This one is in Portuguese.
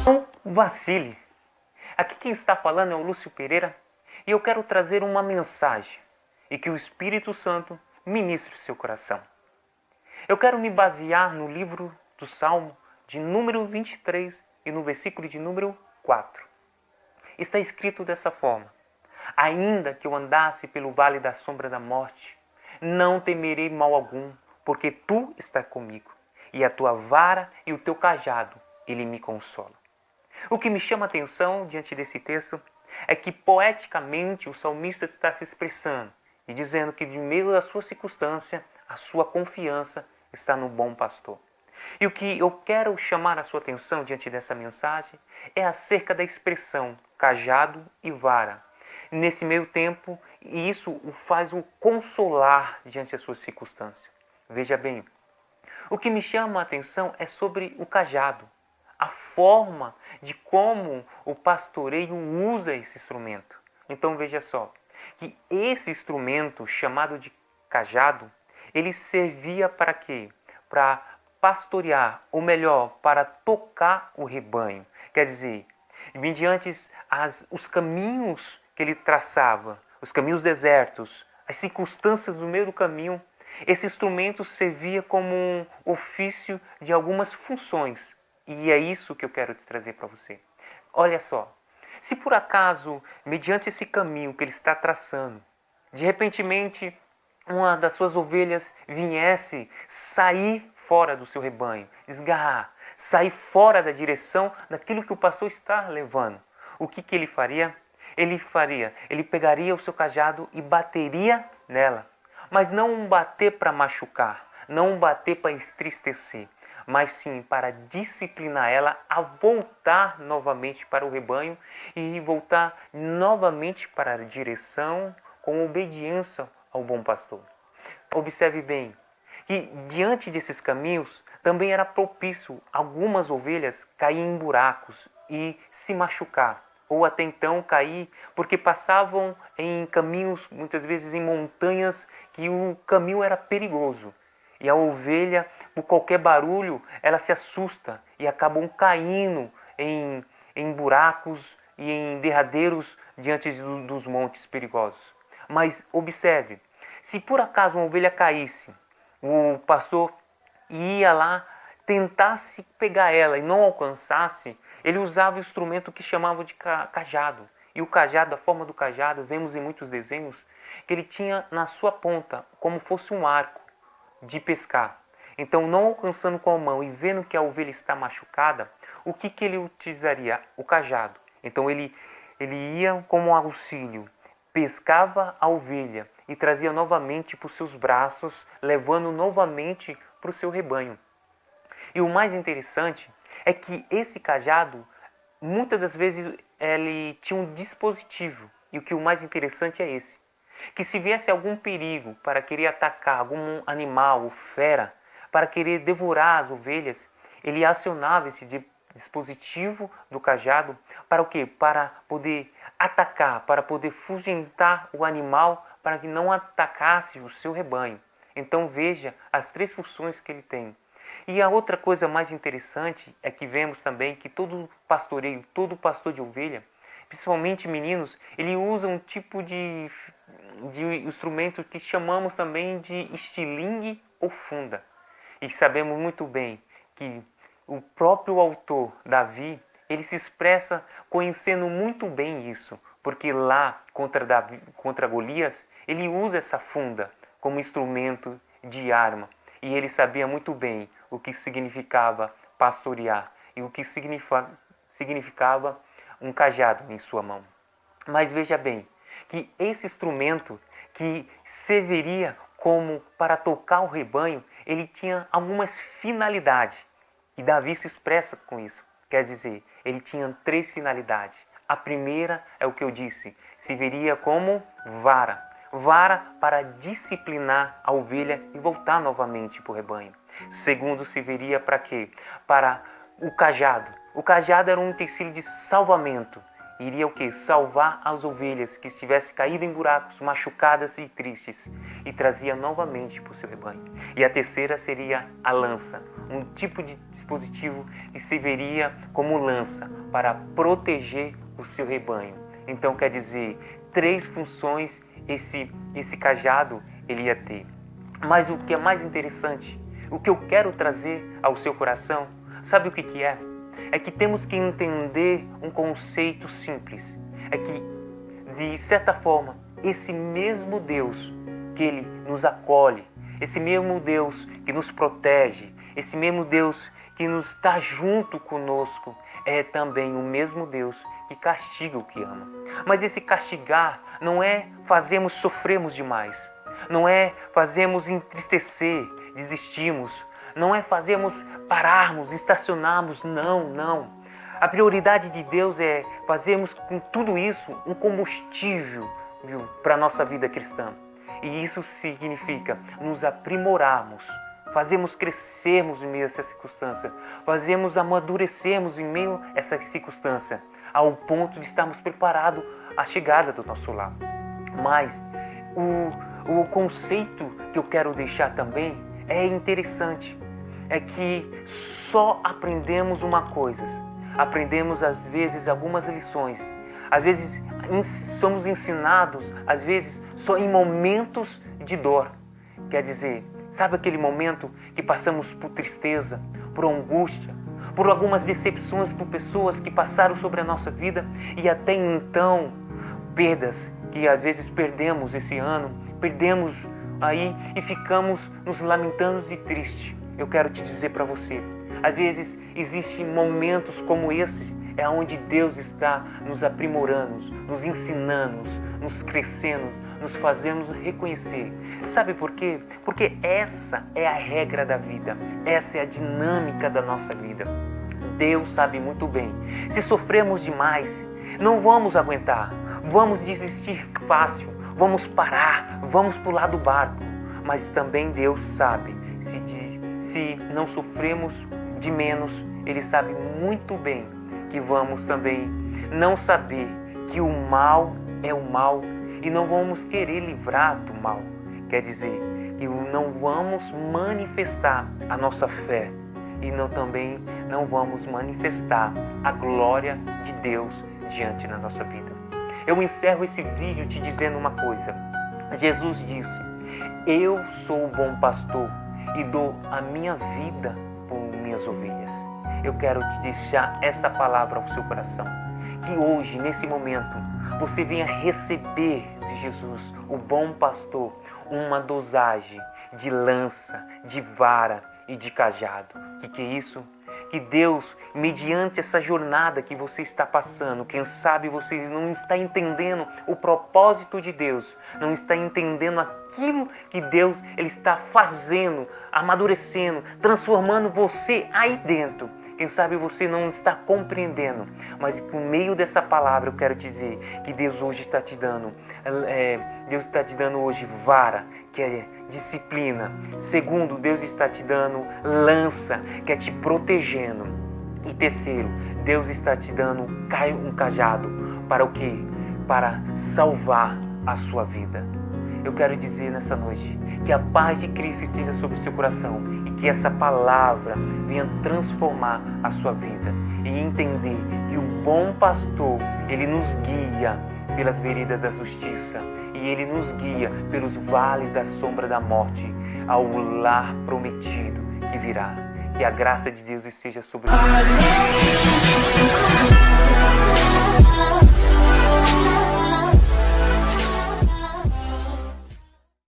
Não vacile. Aqui quem está falando é o Lúcio Pereira e eu quero trazer uma mensagem e que o Espírito Santo ministre o seu coração. Eu quero me basear no livro do Salmo de número 23 e no versículo de número 4. Está escrito dessa forma: ainda que eu andasse pelo vale da sombra da morte, não temerei mal algum, porque tu estás comigo, e a tua vara e o teu cajado, ele me consola. O que me chama a atenção diante desse texto é que poeticamente o salmista está se expressando e dizendo que de meio da sua circunstância, a sua confiança está no bom pastor. E o que eu quero chamar a sua atenção diante dessa mensagem é acerca da expressão cajado e vara. Nesse meio tempo, isso o faz o consolar diante da sua circunstância. Veja bem, o que me chama a atenção é sobre o cajado, a forma de como o pastoreio usa esse instrumento. Então veja só, que esse instrumento chamado de cajado, ele servia para quê? Para pastorear, ou melhor, para tocar o rebanho. Quer dizer, mediante os caminhos que ele traçava, os caminhos desertos, as circunstâncias do meio do caminho, esse instrumento servia como um ofício de algumas funções. E é isso que eu quero te trazer para você. Olha só, se por acaso, mediante esse caminho que ele está traçando, de repentemente uma das suas ovelhas viesse sair fora do seu rebanho, desgarrar, sair fora da direção daquilo que o pastor está levando, o que ele faria? Ele pegaria o seu cajado e bateria nela. Mas não um bater para machucar, não um bater para entristecer, mas sim para disciplinar ela a voltar novamente para o rebanho e voltar novamente para a direção com obediência ao bom pastor. Observe bem que diante desses caminhos também era propício algumas ovelhas cair em buracos e se machucar, ou até então cair porque passavam em caminhos, muitas vezes em montanhas, que o caminho era perigoso. E a ovelha, por qualquer barulho, ela se assusta e acabam caindo em buracos e em derradeiros diante dos montes perigosos. Mas observe, se por acaso uma ovelha caísse, o pastor ia lá, tentasse pegar ela e não alcançasse, ele usava o instrumento que chamavam de cajado. E o cajado, a forma do cajado, vemos em muitos desenhos, que ele tinha na sua ponta, como fosse um arco de pescar. Então, não alcançando com a mão e vendo que a ovelha está machucada, o que ele utilizaria? O cajado. Então, ele ia como auxílio, pescava a ovelha e trazia novamente para os seus braços, levando novamente para o seu rebanho. E o mais interessante é que esse cajado, muitas das vezes, ele tinha um dispositivo. E o mais interessante é esse: que se viesse algum perigo para querer atacar algum animal ou fera, para querer devorar as ovelhas, ele acionava esse dispositivo do cajado para o quê? Para poder atacar, para poder fugentar o animal, para que não atacasse o seu rebanho. Então veja as três funções que ele tem. E a outra coisa mais interessante é que vemos também que todo pastoreio, todo pastor de ovelha, principalmente meninos, ele usa um tipo de instrumento que chamamos também de estilingue ou funda. E sabemos muito bem que o próprio autor, Davi, ele se expressa conhecendo muito bem isso, porque lá contra Golias, ele usa essa funda como instrumento de arma. E ele sabia muito bem o que significava pastorear e o que significava um cajado em sua mão. Mas veja bem, que esse instrumento que serviria como para tocar o rebanho, ele tinha algumas finalidades. E Davi se expressa com isso. Quer dizer, ele tinha três finalidades. A primeira é o que eu disse, serviria como vara. Vara para disciplinar a ovelha e voltar novamente para o rebanho. Segundo, serviria para quê? Para o cajado. O cajado era um utensílio de salvamento. iria o quê? Salvar as ovelhas que estivessem caídas em buracos, machucadas e tristes, e trazia novamente para o seu rebanho. E a terceira seria a lança, um tipo de dispositivo que serviria como lança para proteger o seu rebanho. Então quer dizer, 3 funções esse cajado ele ia ter. Mas o que é mais interessante, o que eu quero trazer ao seu coração, sabe o que é? É que temos que entender um conceito simples. É que, de certa forma, esse mesmo Deus que Ele nos acolhe, esse mesmo Deus que nos protege, esse mesmo Deus que nos está junto conosco, é também o mesmo Deus que castiga o que ama. Mas esse castigar não é fazermos sofrermos demais, não é fazermos entristecer, desistirmos, não é fazermos pararmos, estacionarmos, não. A prioridade de Deus é fazermos com tudo isso um combustível para a nossa vida cristã. E isso significa nos aprimorarmos, fazermos crescermos em meio a essa circunstância, fazermos amadurecermos em meio a essa circunstância, ao ponto de estarmos preparados à chegada do nosso lar. Mas o conceito que eu quero deixar também é interessante. É que só aprendemos uma coisa. Aprendemos às vezes algumas lições. Às vezes somos ensinados, às vezes só em momentos de dor. Quer dizer, sabe aquele momento que passamos por tristeza, por angústia, por algumas decepções por pessoas que passaram sobre a nossa vida e até então perdas que às vezes perdemos esse ano, perdemos aí e ficamos nos lamentando de triste. Eu quero te dizer para você, às vezes existem momentos como esse, é onde Deus está nos aprimorando, nos ensinando, nos crescendo, nos fazendo reconhecer. Sabe por quê? Porque essa é a regra da vida, essa é a dinâmica da nossa vida. Deus sabe muito bem, se sofremos demais, não vamos aguentar, vamos desistir fácil, vamos parar, vamos pular do barco. Mas também Deus sabe, se não sofremos de menos, Ele sabe muito bem que vamos também não saber que o mal é o mal e não vamos querer livrar do mal. Quer dizer, que não vamos manifestar a nossa fé e também não vamos manifestar a glória de Deus diante da nossa vida. Eu encerro esse vídeo te dizendo uma coisa. Jesus disse: eu sou o bom pastor e dou a minha vida por minhas ovelhas. Eu quero te deixar essa palavra ao seu coração. Que hoje, nesse momento, você venha receber de Jesus, o bom pastor, uma dosagem de lança, de vara e de cajado. Que é isso? Que Deus, mediante essa jornada que você está passando, quem sabe você não está entendendo o propósito de Deus, não está entendendo aquilo que Deus ele está fazendo, amadurecendo, transformando você aí dentro. Quem sabe você não está compreendendo, mas por meio dessa palavra eu quero dizer que Deus hoje está te dando, Deus está te dando hoje vara, que é disciplina. Segundo, Deus está te dando lança, que é te protegendo. E terceiro, Deus está te dando um cajado para o quê? Para salvar a sua vida. Eu quero dizer nessa noite que a paz de Cristo esteja sobre o seu coração e que essa palavra venha transformar a sua vida e entender que o bom pastor, ele nos guia pelas veredas da justiça e ele nos guia pelos vales da sombra da morte ao lar prometido que virá. Que a graça de Deus esteja sobre nós.